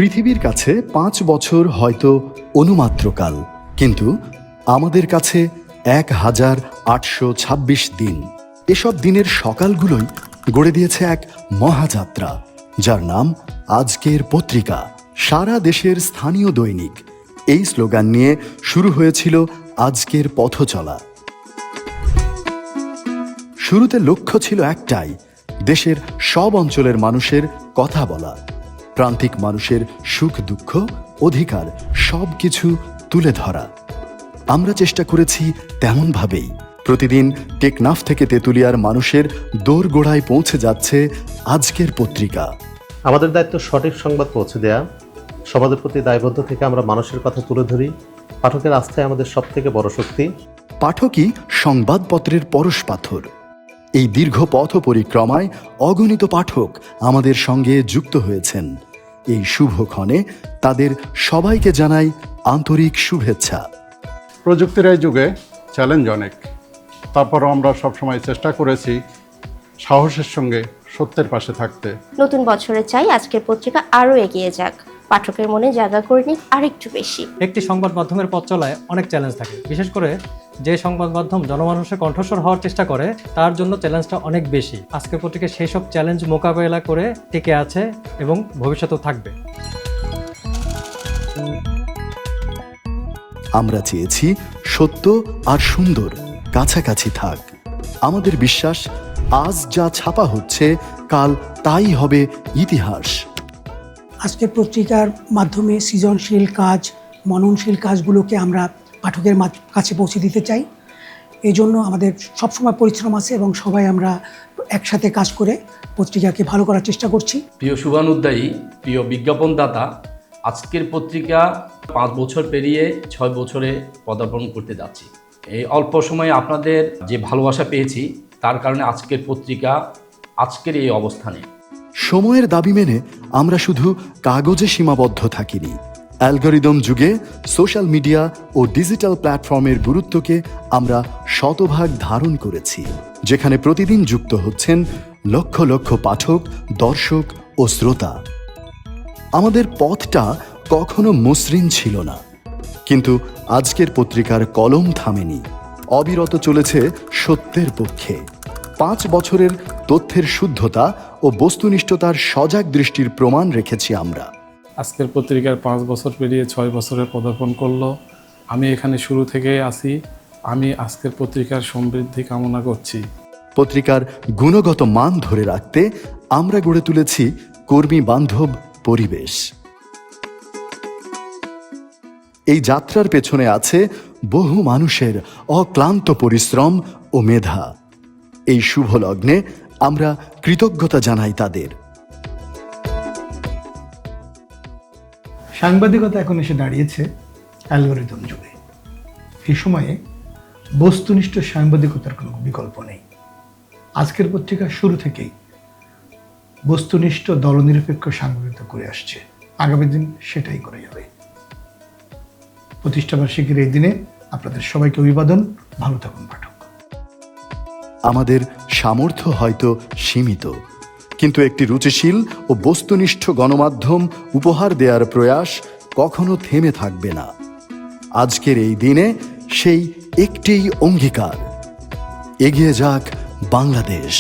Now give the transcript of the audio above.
পৃথিবীর কাছে 5 বছর হয়তো অনুমাত্রকাল, কিন্তু আমাদের কাছে 1826 দিন। এসব দিনের সকালগুলোই গড়ে দিয়েছে এক মহাযাত্রা, যার নাম আজকের পত্রিকা। সারা দেশের স্থানীয় দৈনিক এই স্লোগান নিয়ে শুরু হয়েছিল আজকের পথ চলা। শুরুতে লক্ষ্য ছিল একটাই, দেশের সব অঞ্চলের মানুষের কথা বলা, প্রান্তিক মানুষের সুখ দুঃখ অধিকার সবকিছু তুলে ধরা। আমরা চেষ্টা করেছি তেমনভাবেই। প্রতিদিন টেকনাফ থেকে তেঁতুলিয়ার মানুষের দোরগোড়ায় পৌঁছে যাচ্ছে আজকের পত্রিকা। আমাদের দায়িত্ব সঠিক সংবাদ পৌঁছে দেয়া। সমাজের প্রতি দায়বদ্ধ থেকে আমরা মানুষের কথা তুলে ধরি। পাঠকের আস্থায় আমাদের সবথেকে বড় শক্তি। পাঠকই সংবাদপত্রের পরশ পাথর। এই দীর্ঘ পথ পরিক্রমায় অগণিত পাঠক আমাদের সঙ্গে যুক্ত হয়েছেন। এই শুভক্ষণে তাদের সবাইকে জানাই আন্তরিক শুভেচ্ছা। প্রযুক্তির এই যুগে চ্যালেঞ্জ অনেক, তারপরও আমরা সবসময় চেষ্টা করেছি সাহসের সঙ্গে সত্যের পাশে থাকতে। নতুন বছরে চাই আজকের পত্রিকা আরও এগিয়ে যাক, পাঠকের মনে জায়গা করে নিক আরেকটু বেশি। একটি সংবাদ মাধ্যমের পথ চলায় অনেক চ্যালেঞ্জ থাকে, বিশেষ করে যে সংবাদ মাধ্যম জনমানুষের কণ্ঠস্বর হওয়ার চেষ্টা করে তার জন্য চ্যালেঞ্জটা অনেক বেশি। আজকের পত্রিকা সেই সব চ্যালেঞ্জ মোকাবেলা করে টিকে আছে এবং ভবিষ্যতেও থাকবে। আমরা চেয়েছি সত্য আর সুন্দর কাছাকাছি থাক। আমাদের বিশ্বাস, আজ যা ছাপা হচ্ছে কাল তাই হবে ইতিহাস। আজকের পত্রিকার মাধ্যমে সৃজনশীল কাজ, মননশীল কাজগুলোকে আমরা পাঠকের কাছে পৌঁছে দিতে চাই। এই জন্য আমাদের সবসময় পরিশ্রম আছে এবং সবাই আমরা একসাথে কাজ করে পত্রিকাকে ভালো করার চেষ্টা করছি। প্রিয় শুভানুদ্দায়ী, প্রিয় বিজ্ঞাপনদাতা, আজকের পত্রিকা 5 বছর পেরিয়ে 6 বছরে পদার্পণ করতে যাচ্ছি। এই অল্প সময়ে আপনাদের যে ভালোবাসা পেয়েছি তার কারণে আজকের পত্রিকা আজকের এই অবস্থানে। সময়ের দাবি মেনে আমরা শুধু কাগজে সীমাবদ্ধ থাকিনি। অ্যালগরিদম যুগে সোশ্যাল মিডিয়া ও ডিজিটাল প্ল্যাটফর্মের গুরুত্বকে আমরা শতভাগ ধারণ করেছি, যেখানে প্রতিদিন যুক্ত হচ্ছেন লক্ষ লক্ষ পাঠক, দর্শক ও শ্রোতা। আমাদের পথটা কখনো মসৃণ ছিল না, কিন্তু আজকের পত্রিকার কলম থামেনি, অবিরত চলেছে সত্যের পক্ষে। 5 বছরের তথ্যের শুদ্ধতা ও বস্তুনিষ্ঠতার সজাগ দৃষ্টির প্রমাণ রেখেছি আমরা। আজকের পত্রিকার 5 বছর পেরিয়ে 6 বছরে পদার্পণ করলো। আমি এখানে শুরু থেকেই আছি। আমি আজকের পত্রিকার সমৃদ্ধি কামনা করছি। পত্রিকার গুণগত মান ধরে রাখতে আমরা গড়ে তুলেছি কর্মী বান্ধব পরিবেশ। এই যাত্রার পেছনে আছে বহু মানুষের অক্লান্ত পরিশ্রম ও মেধা। এই শুভ লগ্নে আমরা কৃতজ্ঞতা জানাই তাদের। সাংবাদিকতা এখন এসে দাঁড়িয়েছে অ্যালগরিদম যুগে। এই সময়ে বস্তুনিষ্ঠ সাংবাদিকতার কোনো বিকল্প নেই। আজকের পত্রিকা শুরু থেকেই বস্তুনিষ্ঠ দলনিরপেক্ষ সাংবাদিকতা করে আসছে, আগামী দিন সেটাই করে যাবে। প্রতিষ্ঠাবার্ষিকীর এই দিনে আপনাদের সবাইকে অভিবাদন। ভালো থাকুন পাঠক। আমাদের সামর্থ্য হয়তো সীমিত, কিন্তু একটি রুচিশীল ও বস্তুনিষ্ঠ গণমাধ্যম উপহার দেওয়ার প্রয়াস কখনো থেমে থাকবে না। আজকের এই দিনে সেই একটিই অঙ্গীকার, এগিয়ে যাক বাংলাদেশ।